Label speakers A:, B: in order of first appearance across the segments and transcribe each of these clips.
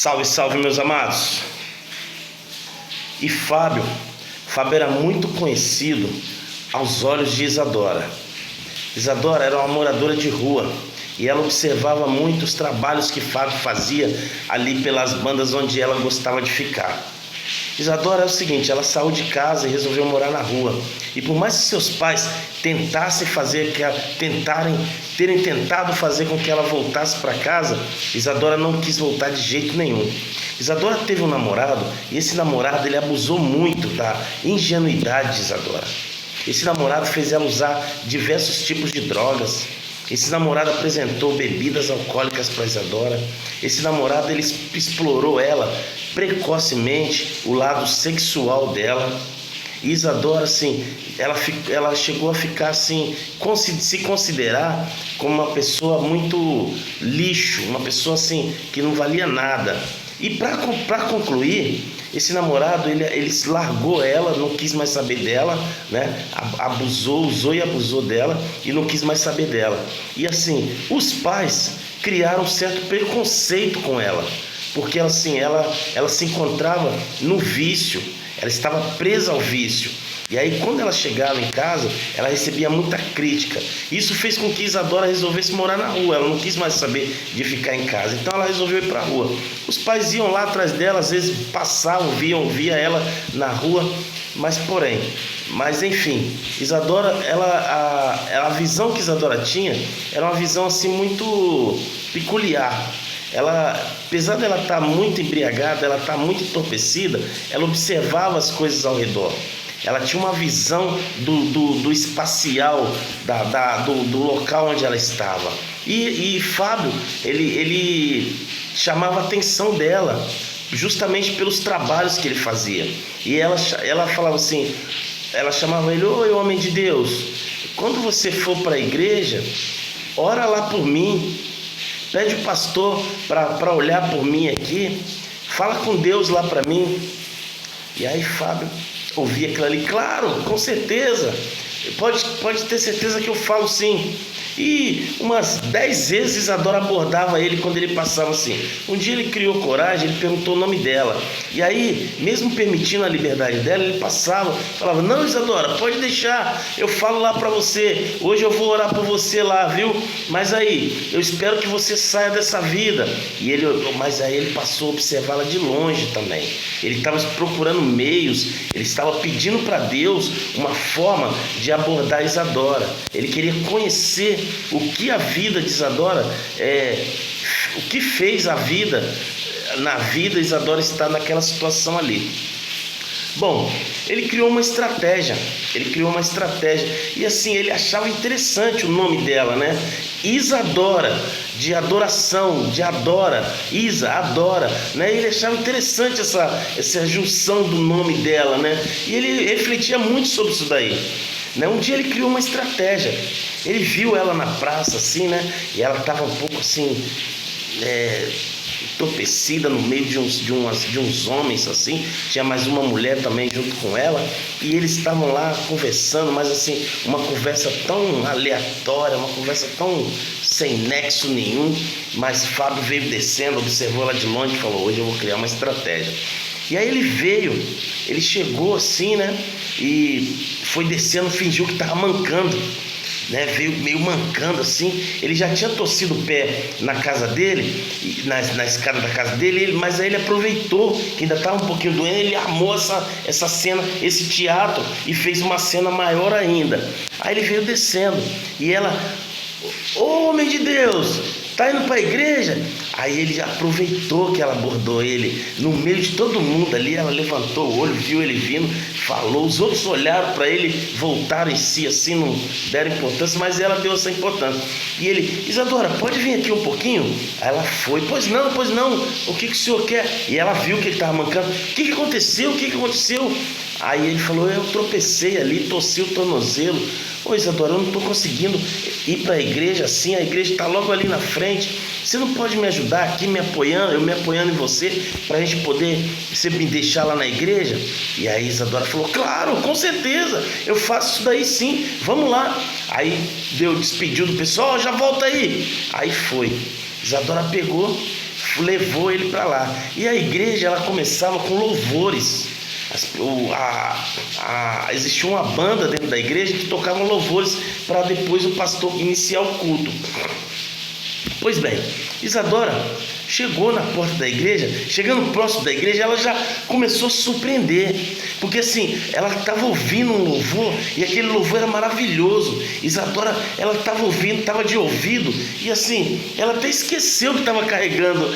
A: Salve, salve, meus amados. E Fábio era muito conhecido aos olhos de Isadora. Isadora era uma moradora de rua e ela observava muito os trabalhos que Fábio fazia ali pelas bandas onde ela gostava de ficar. Isadora é o seguinte, ela saiu de casa e resolveu morar na rua. E por mais que seus pais terem tentado fazer com que ela voltasse para casa, Isadora não quis voltar de jeito nenhum. Isadora teve um namorado e esse namorado ele abusou muito da ingenuidade de Isadora. Esse namorado fez ela usar diversos tipos de drogas. Esse namorado apresentou bebidas alcoólicas para Isadora. Esse namorado ele explorou ela precocemente, o lado sexual dela. E Isadora, assim, ela chegou a ficar assim, se considerar como uma pessoa muito lixo, uma pessoa assim que não valia nada. E para concluir, esse namorado ele largou ela, não quis mais saber dela, né? Usou e abusou dela e não quis mais saber dela. E assim, os pais criaram um certo preconceito com ela, porque assim, ela se encontrava no vício, ela estava presa ao vício. E aí quando ela chegava em casa, ela recebia muita crítica. Isso fez com que Isadora resolvesse morar na rua. Ela não quis mais saber de ficar em casa. Então ela resolveu ir para a rua. Os pais iam lá atrás dela, às vezes passavam, via ela na rua. Mas enfim, Isadora, a visão que Isadora tinha era uma visão assim muito peculiar. Ela, apesar dela estar muito embriagada, ela estar muito entorpecida, ela observava as coisas ao redor. Ela tinha uma visão do espacial, do local onde ela estava. E Fábio, ele chamava a atenção dela, justamente pelos trabalhos que ele fazia. E ela falava assim, ela chamava ele, oi, homem de Deus, quando você for para a igreja, ora lá por mim, pede o pastor para olhar por mim aqui, fala com Deus lá para mim. E aí Fábio ouvia aquilo ali, claro, com certeza, pode ter certeza que eu falo sim. E umas 10 vezes Isadora abordava ele quando ele passava assim. Um dia ele criou coragem, ele perguntou o nome dela. E aí, mesmo permitindo a liberdade dela, ele passava, falava, não, Isadora, pode deixar, eu falo lá pra você, hoje eu vou orar por você lá, viu? Mas aí, eu espero que você saia dessa vida. Mas aí ele passou a observá-la de longe também. Ele estava procurando meios, ele estava pedindo para Deus uma forma de abordar Isadora. Ele queria conhecer o que a vida de Isadora, o que fez na vida Isadora estar naquela situação ali. Bom, ele criou uma estratégia, e assim, ele achava interessante o nome dela, né? Isadora, de adoração, de adora, Isa, adora, né? Ele achava interessante essa junção do nome dela, né? E ele refletia muito sobre isso daí. Um dia ele criou uma estratégia. Ele viu ela na praça assim, né? E ela estava um pouco assim, entorpecida no meio de uns homens assim. Tinha mais uma mulher também junto com ela. E eles estavam lá conversando, mas assim, uma conversa tão aleatória, uma conversa tão sem nexo nenhum. Mas Fábio veio descendo, observou ela de longe e falou, hoje eu vou criar uma estratégia. E aí ele chegou assim, né? E foi descendo, fingiu que estava mancando, né? Veio meio mancando assim. Ele já tinha torcido o pé na casa dele, na escada da casa dele, mas aí ele aproveitou que ainda estava um pouquinho doendo, ele armou essa cena, esse teatro, e fez uma cena maior ainda. Aí ele veio descendo e ela, ô homem de Deus, tá indo para a igreja? Aí ele aproveitou que ela abordou ele no meio de todo mundo ali. Ela levantou o olho, viu ele vindo, falou. Os outros olharam para ele, voltaram em si assim, não deram importância, mas ela deu essa importância. E ele, Isadora, pode vir aqui um pouquinho? Aí ela foi, pois não, o que o senhor quer? E ela viu que ele estava mancando. O que aconteceu? Aí ele falou, eu tropecei ali, torci o tornozelo. Ô Isadora, eu não estou conseguindo ir para a igreja assim, a igreja está logo ali na frente. Você não pode me ajudar aqui, eu me apoiando em você, para a gente poder, você me deixar lá na igreja? E aí Isadora falou, claro, com certeza, eu faço isso daí sim, vamos lá. Aí despediu do pessoal, já volta aí. Aí foi. Isadora pegou, levou ele para lá. E a igreja, ela começava com louvores. Existia uma banda dentro da igreja que tocava louvores para depois o pastor iniciar o culto. Pois bem, Isadora chegou na porta da igreja, chegando próximo da igreja, ela já começou a se surpreender, porque assim, ela estava ouvindo um louvor, e aquele louvor era maravilhoso. Isadora, ela estava ouvindo, estava de ouvido, e assim, ela até esqueceu que estava carregando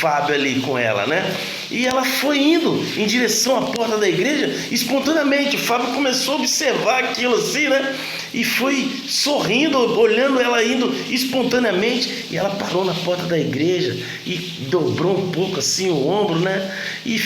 A: Fábio ali com ela, né? E ela foi indo em direção à porta da igreja, espontaneamente. O Fábio começou a observar aquilo assim, né? E foi sorrindo, olhando ela indo espontaneamente. E ela parou na porta da igreja e dobrou um pouco assim o ombro, né? E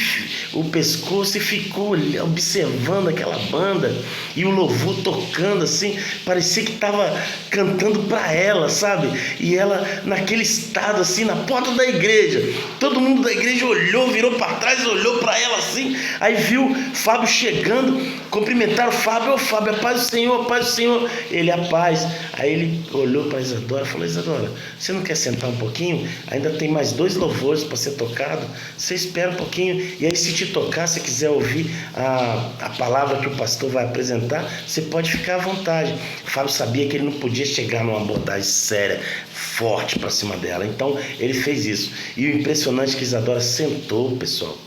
A: o pescoço, e ficou observando aquela banda e o louvor tocando assim. Parecia que estava cantando para ela, sabe? E ela naquele estado assim, na porta da igreja. Todo mundo da igreja olhou, virou para trás, olhou para ela assim. Aí viu Fábio chegando, cumprimentaram o Fábio. Ô Fábio, a paz do Senhor, a paz do Senhor. Ele, a paz. Aí ele olhou para Isadora e falou: Isadora, você não quer sentar um pouquinho? Ainda tem mais 2 louvores para ser tocado. Você espera um pouquinho, e aí se te tocar, se quiser ouvir a palavra que o pastor vai apresentar, você pode ficar à vontade. O Fábio sabia que ele não podia chegar numa abordagem séria, forte para cima dela. Então ele fez isso. E o impressionante é que Isadora sentou, pessoal,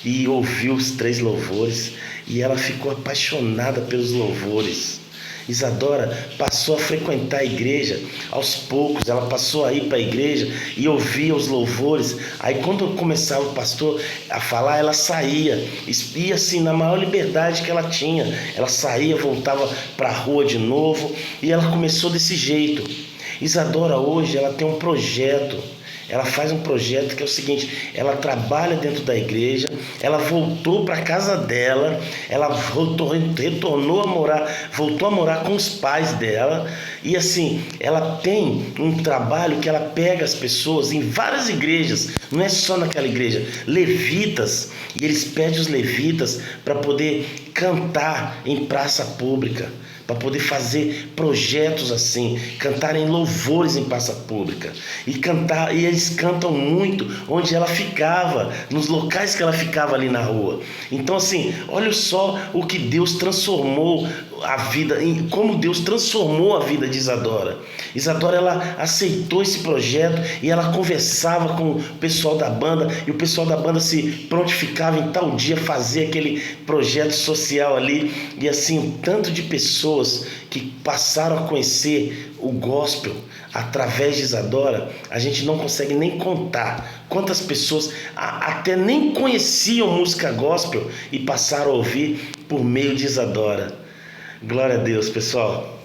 A: e ouviu os 3 louvores, e ela ficou apaixonada pelos louvores. Isadora passou a frequentar a igreja aos poucos. Ela passou a ir para a igreja e ouvia os louvores. Aí quando começava o pastor a falar, ela saía, ia assim na maior liberdade que ela tinha. Ela saía, voltava para a rua de novo, e ela começou desse jeito. Isadora hoje, ela tem um projeto. Ela faz um projeto que é o seguinte: ela trabalha dentro da igreja, ela voltou para a casa dela, ela retornou a morar, voltou a morar com os pais dela, e assim, ela tem um trabalho que ela pega as pessoas em várias igrejas, não é só naquela igreja, levitas, e eles pedem os levitas para poder cantar em praça pública, para poder fazer projetos assim, cantarem louvores em praça pública, e eles cantam muito onde ela ficava, nos locais que ela ficava ali na rua. Então assim, olha só o que Deus transformou a vida, como Deus transformou a vida de Isadora. Isadora, ela aceitou esse projeto, e ela conversava com o pessoal da banda, e o pessoal da banda se prontificava em tal dia fazer aquele projeto social ali, e assim, um tanto de pessoas que passaram a conhecer o gospel através de Isadora, a gente não consegue nem contar quantas pessoas até nem conheciam música gospel e passaram a ouvir por meio de Isadora. Glória a Deus, pessoal.